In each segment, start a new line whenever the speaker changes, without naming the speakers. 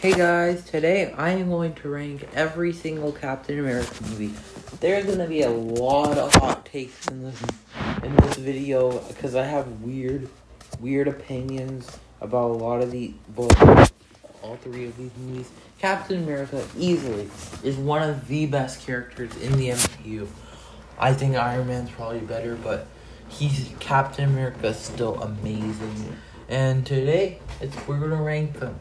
Hey guys, today I am going to rank every single Captain America movie. There's gonna be a lot of hot takes in this video because I have weird opinions about a lot of all three of these movies. Captain America easily is one of the best characters in the MCU. I think Iron Man's probably better, but Captain America is still amazing. And today we're gonna rank them.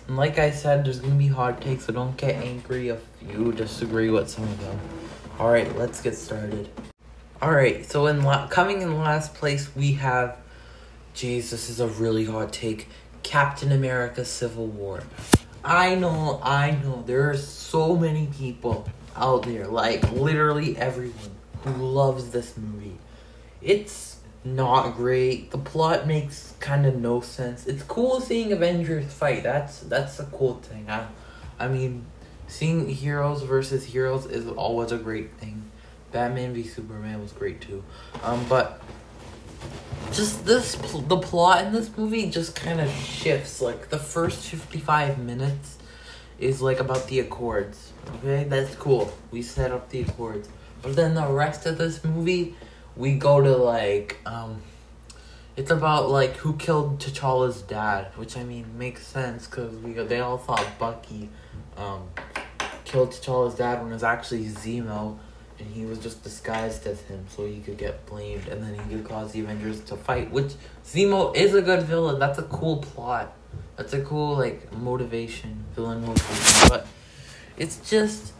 And like I said, there's going to be hot takes, so don't get angry if you disagree with some of them. Alright, let's get started. Alright, so coming in last place, we have... Jeez, this is a really hot take. Captain America Civil War. I know, there are so many people out there, like literally everyone, who loves this movie. It's not great. The plot makes kind of no sense. It's cool seeing Avengers fight. That's a cool thing. I mean, seeing heroes versus heroes is always a great thing. Batman v Superman was great too. But just the plot in this movie just kind of shifts. Like the first 55 minutes is like about the Accords. Okay, that's cool. We set up the Accords. But then the rest of this movie, we go to like, it's about like who killed T'Challa's dad, which I mean makes sense because they all thought Bucky killed T'Challa's dad when it was actually Zemo, and he was just disguised as him so he could get blamed and then he could cause the Avengers to fight. Which Zemo is a good villain. That's a cool plot. That's a cool like villain motivation. But it's just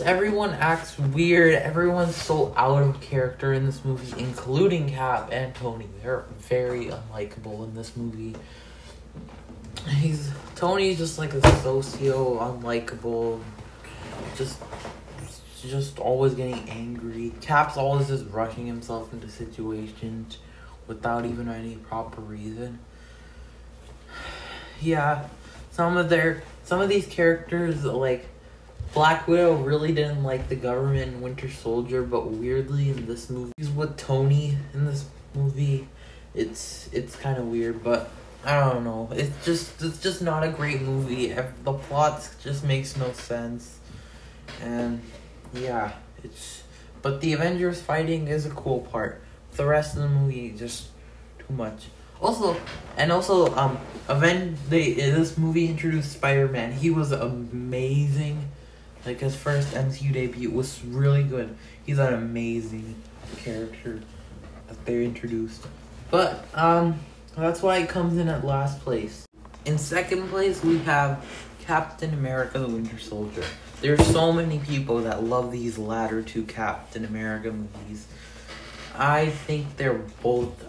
everyone acts weird. Everyone's so out of character in this movie, including Cap and Tony. They're very unlikable in this movie. Tony's just like a socio, unlikable, just always getting angry. Cap's always just rushing himself into situations without even any proper reason. Yeah, some of these characters, like Black Widow, really didn't like the government in Winter Soldier, but weirdly in this movie, with Tony in this movie, it's kind of weird, but I don't know. It's just not a great movie. The plot just makes no sense, and yeah, but the Avengers fighting is a cool part. The rest of the movie just too much. This movie introduced Spider-Man. He was amazing. Like, his first MCU debut was really good. He's an amazing character that they introduced. But, that's why it comes in at last place. In second place, we have Captain America the Winter Soldier. There's so many people that love these latter two Captain America movies. I think they're both,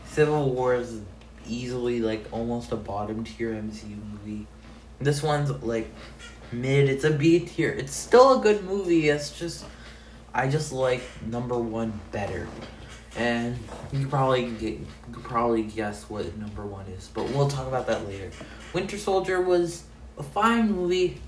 Civil War is easily, like, almost a bottom tier MCU movie. This one's, like, mid. It's a B tier. It's still a good movie. I just like number one better. And you could probably guess what number one is, but we'll talk about that later. Winter Soldier was a fine movie.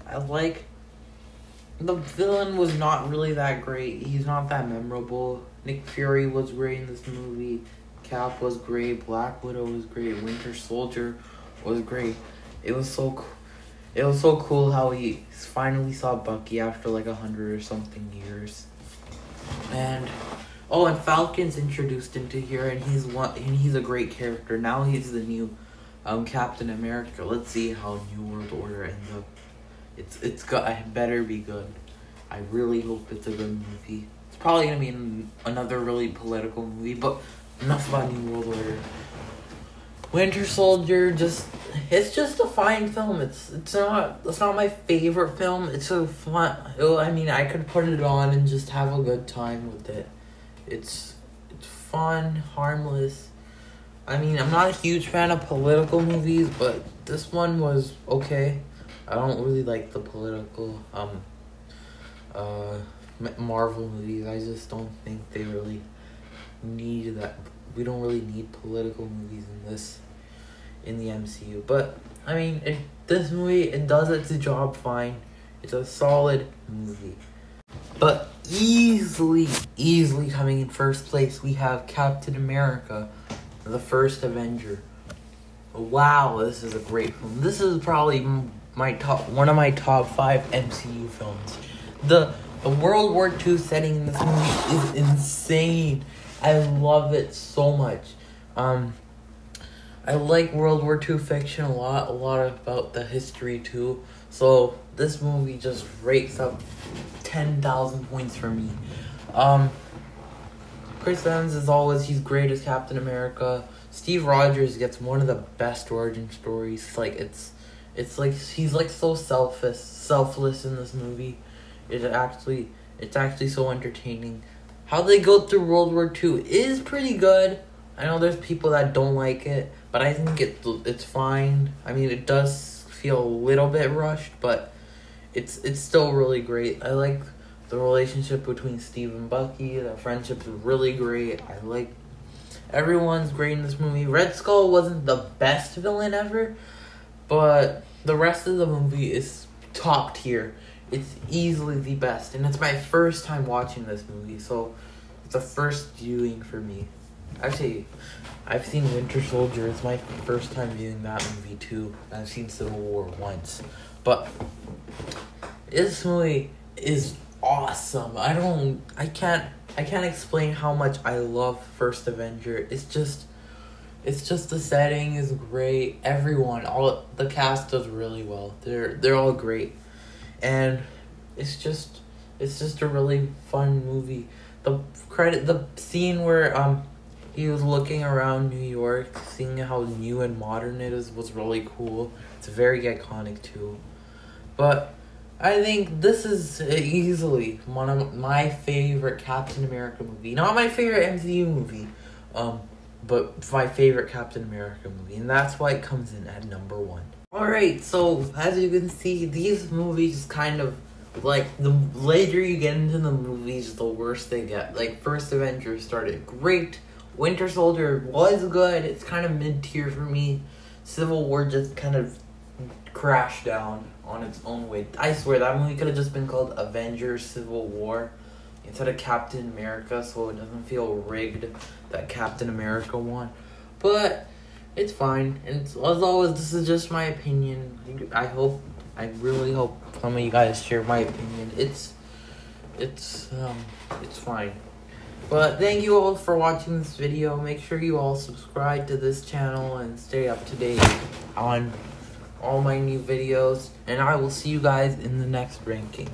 The villain was not really that great. He's not that memorable. Nick Fury was great in this movie. Cap was great. Black Widow was great. Winter Soldier was great. It was so cool how he finally saw Bucky after like 100 or something years. And Falcon's introduced into here, and he's a great character. Now he's the new Captain America. Let's see how New World Order ends up. It better be good. I really hope it's a good movie. It's probably gonna be another really political movie, but enough about New World Order. Winter Soldier, it's just a fine film. It's not my favorite film. It's a fun. I could put it on and just have a good time with it. It's fun, harmless. I'm not a huge fan of political movies, but this one was okay. I don't really like the political Marvel movies. I just don't think they really need that. We don't really need political movies in the MCU. But this movie, it does its job fine. It's a solid movie. But easily coming in first place, we have Captain America, the First Avenger. Wow, this is a great film. This is probably one of my top 5 MCU films. The World War II setting in this movie is insane. I love it so much. I like World War II fiction a lot about the history too. So this movie just rates up 10,000 points for me. Chris Evans, as always, he's great as Captain America. Steve Rogers gets one of the best origin stories. Like it's like he's like so selfless in this movie. It's actually so entertaining. How they go through World War II is pretty good. I know there's people that don't like it, but I think it's fine. I mean, it does feel a little bit rushed, but it's still really great. I like the relationship between Steve and Bucky. The friendship's really great. I like everyone's great in this movie. Red Skull wasn't the best villain ever, but the rest of the movie is top tier. It's easily the best, and it's my first time watching this movie, so it's a first viewing for me. Actually, I've seen Winter Soldier. It's my first time viewing that movie too. I've seen Civil War once, but this movie is awesome. I can't explain how much I love First Avenger. It's just the setting is great. All the cast does really well. They're all great, and it's just a really fun movie. The scene where he was looking around New York, seeing how new and modern it is, was really cool. It's very iconic too. But I think this is easily one of my favorite Captain America movie. Not my favorite MCU movie, but my favorite Captain America movie. And that's why it comes in at number 1. Alright, so as you can see, these movies kind of, like, the later you get into the movies, the worse they get. Like, First Avenger started great. Winter Soldier was good. It's kind of mid-tier for me. Civil War just kind of crashed down on its own weight. I swear, that movie could have just been called Avengers Civil War instead of Captain America, so it doesn't feel rigged that Captain America won. But it's fine. And as always, this is just my opinion. I really hope some of you guys share my opinion. It's fine. But thank you all for watching this video. Make sure you all subscribe to this channel and stay up to date on all my new videos. And I will see you guys in the next ranking.